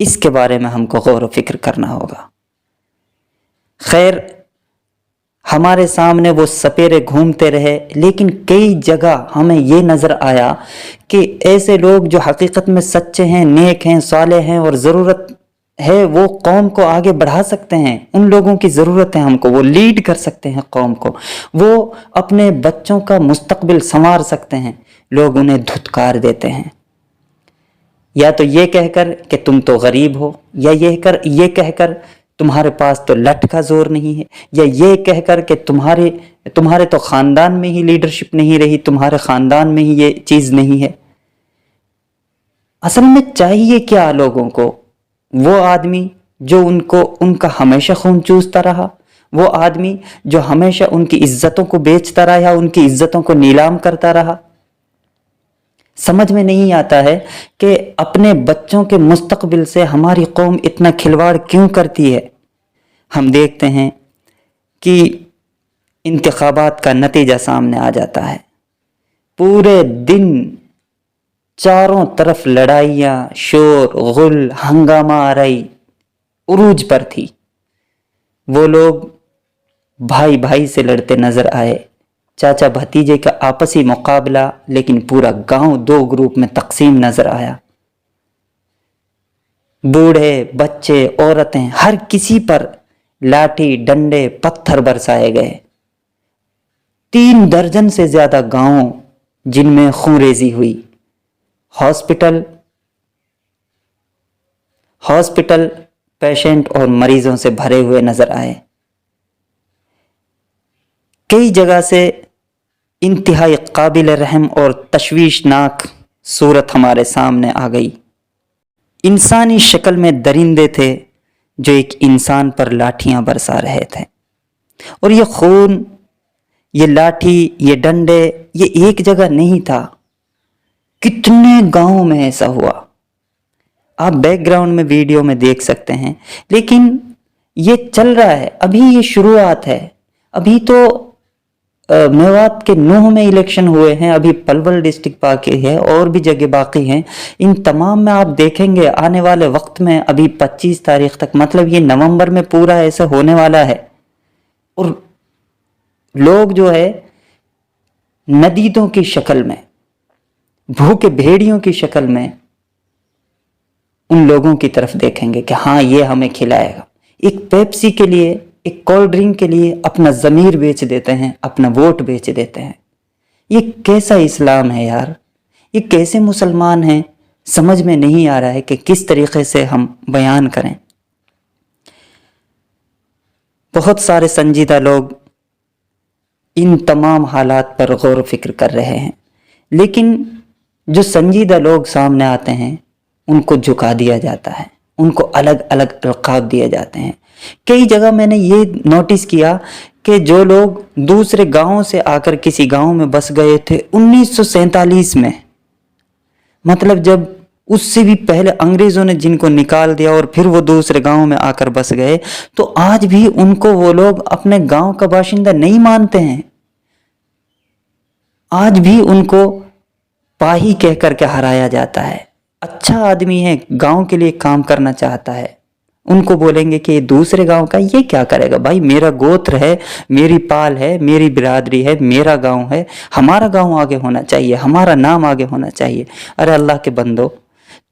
اس کے بارے میں ہم کو غور و فکر کرنا ہوگا۔ خیر، ہمارے سامنے وہ سپیرے گھومتے رہے، لیکن کئی جگہ ہمیں یہ نظر آیا کہ ایسے لوگ جو حقیقت میں سچے ہیں، نیک ہیں، صالح ہیں اور ضرورت ہے وہ قوم کو آگے بڑھا سکتے ہیں، ان لوگوں کی ضرورت ہے ہم کو، وہ لیڈ کر سکتے ہیں قوم کو، وہ اپنے بچوں کا مستقبل سنوار سکتے ہیں، لوگ انہیں دھتکار دیتے ہیں، یا تو یہ کہہ کر کہ تم تو غریب ہو، یا یہ کہہ کر تمہارے پاس تو لٹ کا زور نہیں ہے، یا یہ کہہ کر کہ تمہارے تو خاندان میں ہی لیڈرشپ نہیں رہی، تمہارے خاندان میں ہی یہ چیز نہیں ہے۔ اصل میں چاہیے کیا لوگوں کو؟ وہ آدمی جو ان کا ہمیشہ خون چوستا رہا، وہ آدمی جو ہمیشہ ان کی عزتوں کو بیچتا رہا یا ان کی عزتوں کو نیلام کرتا رہا۔ سمجھ میں نہیں آتا ہے کہ اپنے بچوں کے مستقبل سے ہماری قوم اتنا کھلواڑ کیوں کرتی ہے۔ ہم دیکھتے ہیں کہ انتخابات کا نتیجہ سامنے آ جاتا ہے، پورے دن چاروں طرف لڑائیاں، شور غل، ہنگامہ آرائی عروج پر تھی۔ وہ لوگ بھائی بھائی سے لڑتے نظر آئے، چاچا بھتیجے کا آپسی مقابلہ، لیکن پورا گاؤں دو گروپ میں تقسیم نظر آیا۔ بوڑھے، بچے، عورتیں، ہر کسی پر لاٹھی، ڈنڈے، پتھر برسائے گئے۔ 3 درجن سے زیادہ گاؤں جن میں خونریزی ہوئی۔ ہاسپٹل پیشنٹ اور مریضوں سے بھرے ہوئے نظر آئے۔ کئی جگہ سے انتہائی قابل رحم اور تشویشناک صورت ہمارے سامنے آ گئی۔ انسانی شکل میں درندے تھے جو ایک انسان پر لاٹھیاں برسا رہے تھے، اور یہ خون، یہ لاٹھی، یہ ڈنڈے، یہ ایک جگہ نہیں تھا، کتنے گاؤں میں ایسا ہوا۔ آپ بیک گراؤنڈ میں ویڈیو میں دیکھ سکتے ہیں، لیکن یہ چل رہا ہے، ابھی یہ شروعات ہے۔ ابھی تو میوات کے 9 میں الیکشن ہوئے ہیں، ابھی پلول ڈسٹرکٹ باقی ہے اور بھی جگہ باقی ہیں۔ ان تمام میں آپ دیکھیں گے آنے والے وقت میں، ابھی 25 تاریخ تک، مطلب یہ نومبر میں پورا ایسا ہونے والا ہے، اور لوگ جو ہے ندیدوں کی شکل میں، بھوکے بھیڑیوں کی شکل میں ان لوگوں کی طرف دیکھیں گے کہ ہاں یہ ہمیں کھلائے گا۔ ایک پیپسی کے لیے، ایک کولڈ ڈرنک کے لیے اپنا ضمیر بیچ دیتے ہیں، اپنا ووٹ بیچ دیتے ہیں۔ یہ کیسا اسلام ہے یار؟ یہ کیسے مسلمان ہیں؟ سمجھ میں نہیں آ رہا ہے کہ کس طریقے سے ہم بیان کریں۔ بہت سارے سنجیدہ لوگ ان تمام حالات پر غور و فکر کر رہے ہیں، لیکن جو سنجیدہ لوگ سامنے آتے ہیں ان کو جھکا دیا جاتا ہے، ان کو الگ الگ القاب دیے جاتے ہیں۔ کئی جگہ میں نے یہ نوٹس کیا کہ جو لوگ دوسرے گاؤں سے آ کر کسی گاؤں میں بس گئے تھے 1947 میں، مطلب جب اس سے بھی پہلے انگریزوں نے جن کو نکال دیا اور پھر وہ دوسرے گاؤں میں آ کر بس گئے، تو آج بھی ان کو وہ لوگ اپنے گاؤں کا باشندہ نہیں مانتے ہیں۔ آج بھی ان کو پاہی کہہ کر کے ہرایا جاتا ہے۔ اچھا آدمی ہے، گاؤں کے لیے کام کرنا چاہتا ہے، ان کو بولیں گے کہ یہ دوسرے گاؤں کا یہ کیا کرے گا؟ بھائی میرا گوتر ہے، میری پال ہے، میری برادری ہے، میرا گاؤں ہے، ہمارا گاؤں آگے ہونا چاہیے، ہمارا نام آگے ہونا چاہیے۔ ارے اللہ کے بندو،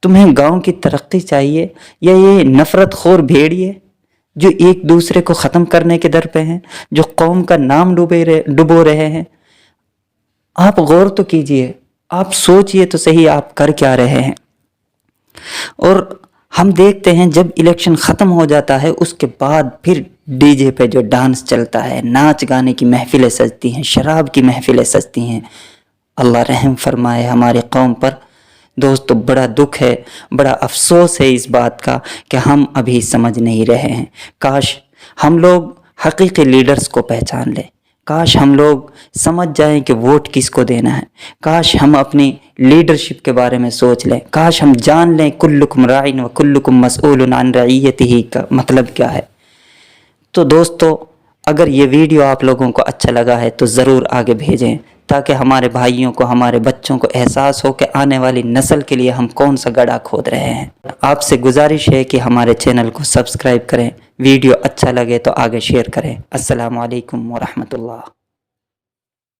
تمہیں گاؤں کی ترقی چاہیے یا یہ نفرت خور بھیڑیے جو ایک دوسرے کو ختم کرنے کے در پہ ہیں، جو قوم کا نام ڈبو رہے ہیں؟ آپ غور تو کیجئے، آپ سوچئے تو صحیح آپ کر کیا رہے ہیں۔ اور ہم دیکھتے ہیں جب الیکشن ختم ہو جاتا ہے اس کے بعد پھر ڈی جے پہ جو ڈانس چلتا ہے، ناچ گانے کی محفلیں سجتی ہیں، شراب کی محفلیں سجتی ہیں۔ اللہ رحم فرمائے ہماری قوم پر۔ دوستو، بڑا دکھ ہے، بڑا افسوس ہے اس بات کا کہ ہم ابھی سمجھ نہیں رہے ہیں۔ کاش ہم لوگ حقیقی لیڈرز کو پہچان لیں، کاش ہم لوگ سمجھ جائیں کہ ووٹ کس کو دینا ہے، کاش ہم اپنی لیڈرشپ کے بارے میں سوچ لیں، کاش ہم جان لیں کلکم راعٍ و کلکم مسئول عن رعیتہ کا مطلب کیا ہے۔ تو دوستو، اگر یہ ویڈیو آپ لوگوں کو اچھا لگا ہے تو ضرور آگے بھیجیں تاکہ ہمارے بھائیوں کو، ہمارے بچوں کو احساس ہو کہ آنے والی نسل کے لیے ہم کون سا گڑھا کھود رہے ہیں۔ آپ سے گزارش ہے کہ ہمارے چینل کو سبسکرائب کریں، ویڈیو اچھا لگے تو آگے شیئر کریں۔ السلام علیکم ورحمۃ اللہ۔